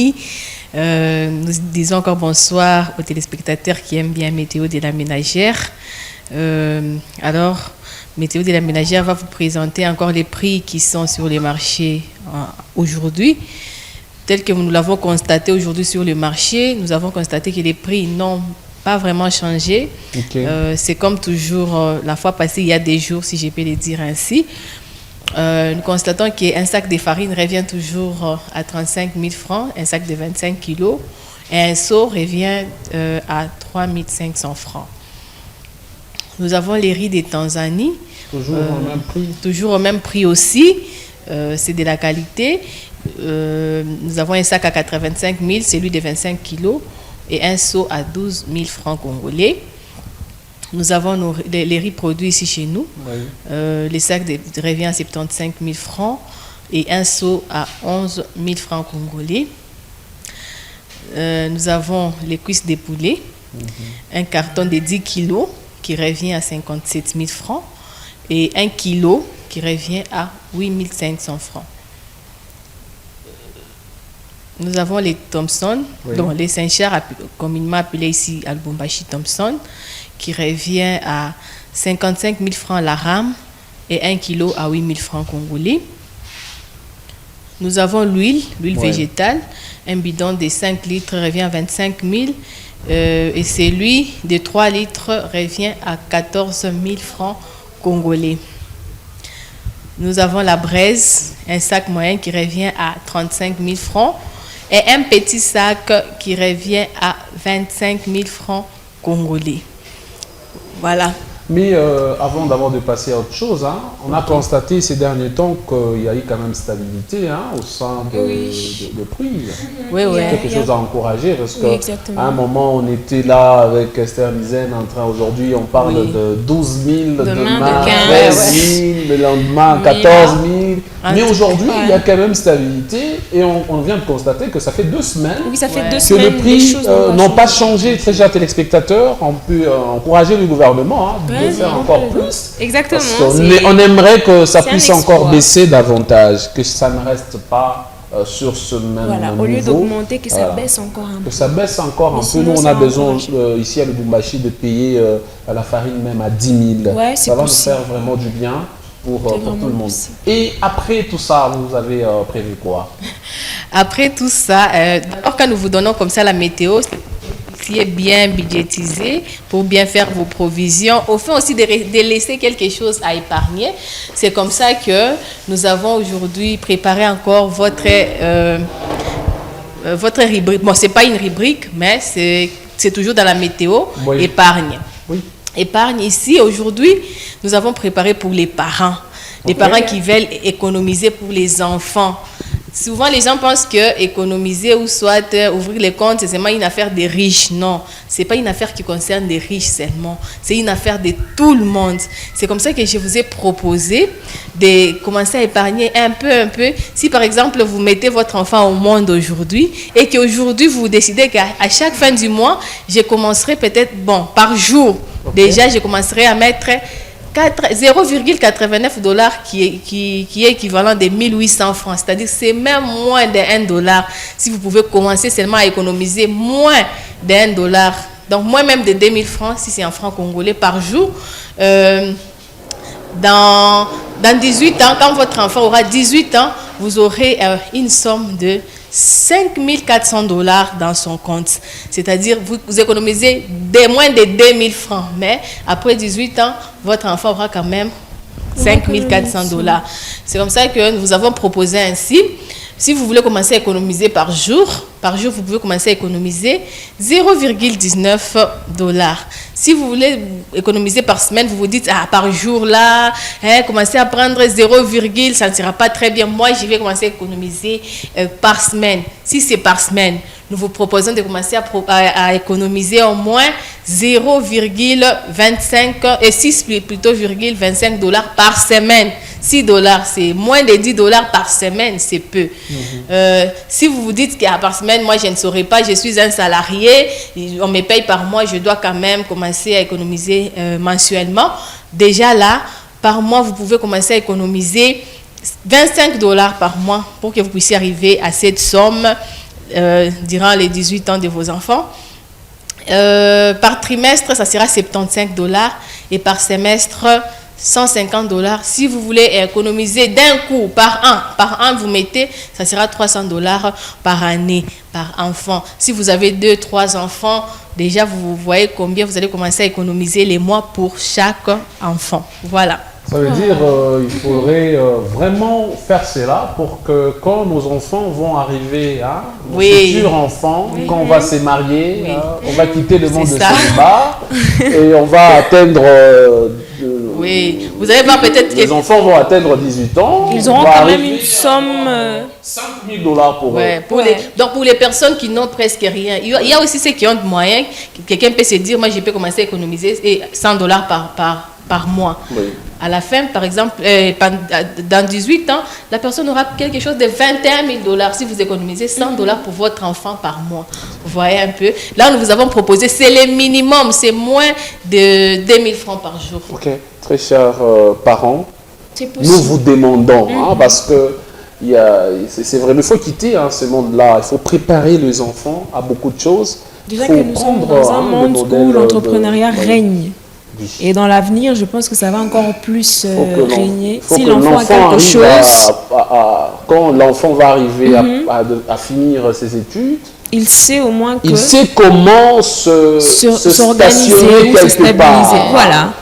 Nous disons encore bonsoir aux téléspectateurs qui aiment bien Météo de la Ménagère. Alors, Météo de la Ménagère va vous présenter encore les prix qui sont sur les marchés aujourd'hui. Tel que nous l'avons constaté aujourd'hui sur le marché, nous avons constaté que les prix n'ont pas vraiment changé. Okay. C'est comme toujours, la fois passée, il y a des jours, si je peux le dire ainsi. Nous constatons qu'un sac de farine revient toujours à 35 000 francs, un sac de 25 kilos, et un seau revient à 3 500 francs. Nous avons les riz de Tanzanie. Toujours au même prix. Toujours au même prix aussi. C'est de la qualité. Nous avons un sac à 85 000, celui de 25 kilos, et un seau à 12 000 francs congolais. Nous avons les riz produits ici chez nous. Oui. Les sacs revient à 75 000 francs et un seau à 11 000 francs congolais. Nous avons les cuisses de poulet, un carton de 10 kilos qui revient à 57 000 francs et 1 kilo qui revient à 8 500 francs. Nous avons les Thompson, oui. Donc les Saint-Charles, communément appelés ici à Lubumbashi Thompson, qui revient à 55 000 francs la rame et 1 kilo à 8 000 francs congolais. Nous avons l'huile végétale, un bidon de 5 litres revient à 25 000 et celui de 3 litres revient à 14 000 francs congolais. Nous avons la braise, un sac moyen qui revient à 35 000 francs et un petit sac qui revient à 25 000 francs congolais. Voilà. Mais avant d'abord de passer à autre chose, on a constaté ces derniers temps qu'il y a eu quand même stabilité au sein de prix. Oui, oui. Quelque chose à encourager parce qu'à un moment on était là avec Esther Mizen en train, aujourd'hui on parle de 12 000, demain 13 000, le lendemain 14 000. Mais aujourd'hui il y a quand même stabilité et on vient de constater que ça fait 2 semaines que les prix n'ont pas changé. Très chers téléspectateurs, on peut encourager le gouvernement de faire encore plus. Exactement. On aimerait que ça puisse encore baisser davantage, que ça ne reste pas sur ce même niveau. Au lieu d'augmenter, que ça baisse encore un peu. Que ça baisse encore un peu. Nous, on a besoin ici à Lubumbashi de payer à la farine même à 10 000. Ouais, ça va nous faire vraiment du bien pour tout le monde. Et après tout ça, vous avez prévu quoi? Après tout ça, d'abord quand nous vous donnons comme ça la météo, qui est bien budgétisé pour bien faire vos provisions, au fond aussi de laisser quelque chose à épargner. C'est comme ça que nous avons aujourd'hui préparé encore votre rubrique. Bon, c'est pas une rubrique, mais c'est toujours dans la météo, épargne. Oui. Épargne ici, aujourd'hui, nous avons préparé pour les parents. Les parents qui veulent économiser pour les enfants. Souvent, les gens pensent que économiser ou soit ouvrir les comptes, c'est seulement une affaire des riches. Non, ce n'est pas une affaire qui concerne les riches seulement. C'est une affaire de tout le monde. C'est comme ça que je vous ai proposé de commencer à épargner un peu. Si, par exemple, vous mettez votre enfant au monde aujourd'hui et qu'aujourd'hui, vous décidez qu'à chaque fin du mois, je commencerai peut-être, par jour, déjà, je commencerai à mettre 0,89 $ qui est équivalent de 1800 francs. C'est-à-dire c'est même moins de 1 $. Si vous pouvez commencer seulement à économiser moins de 1 $, donc moins même de 2000 francs, si c'est en francs congolais par jour, dans 18 ans, quand votre enfant aura 18 ans, vous aurez une somme de 5 400 $ dans son compte. C'est-à-dire, vous économisez moins de 2000 francs. Mais après 18 ans, votre enfant aura quand même 5 400 $. C'est comme ça que nous vous avons proposé ainsi. Si vous voulez commencer à économiser par jour, vous pouvez commencer à économiser 0,19 $. Si vous voulez économiser par semaine, vous vous dites, par jour là, commencez à prendre 0, ça ne sera pas très bien. Moi, je vais commencer à économiser par semaine. Si c'est par semaine, nous vous proposons de commencer à économiser au moins 0,25 et 6,25 $ par semaine. 6 $, c'est moins de 10 $ par semaine, c'est peu. Si vous vous dites qu'à par semaine, moi je ne saurais pas, je suis un salarié, on me paye par mois, je dois quand même commencer à économiser mensuellement. Déjà là, par mois, vous pouvez commencer à économiser 25 $ par mois pour que vous puissiez arriver à cette somme durant les 18 ans de vos enfants. Par trimestre, ça sera $75 et par semestre, $150. Si vous voulez économiser d'un coup par an, vous mettez, ça sera $300 par année, par enfant. Si vous avez 2-3 enfants, déjà vous voyez combien vous allez commencer à économiser les mois pour chaque enfant. Voilà. Ça veut dire il faudrait vraiment faire cela pour que quand nos enfants vont arriver, nos futurs enfants, quand on va se marier, on va quitter le monde de célibat et on va atteindre... oui, vous allez voir peut-être que... Les enfants vont atteindre 18 ans. Ils auront quand même une somme... $5 000 pour eux. Donc pour les personnes qui n'ont presque rien, il y a aussi ceux qui ont de moyens. Quelqu'un peut se dire, moi je peux commencer à économiser $100 par mois. Oui. À la fin, par exemple, dans 18 ans, la personne aura quelque chose de $21 000 si vous économisez $100 pour votre enfant par mois. Vous voyez un peu. Là, nous vous avons proposé, c'est le minimum, c'est moins de 2 000 francs par jour. Ok, très chers parents, nous vous demandons, parce que c'est vrai, il faut quitter ce monde-là, il faut préparer les enfants à beaucoup de choses. Déjà que nous sommes dans un monde où l'entrepreneuriat règne. Et dans l'avenir, je pense que ça va encore plus régner. Si l'enfant a quelque chose... quand l'enfant va arriver à finir ses études, il sait au moins que... Il sait comment s'organiser, se stabiliser. Voilà.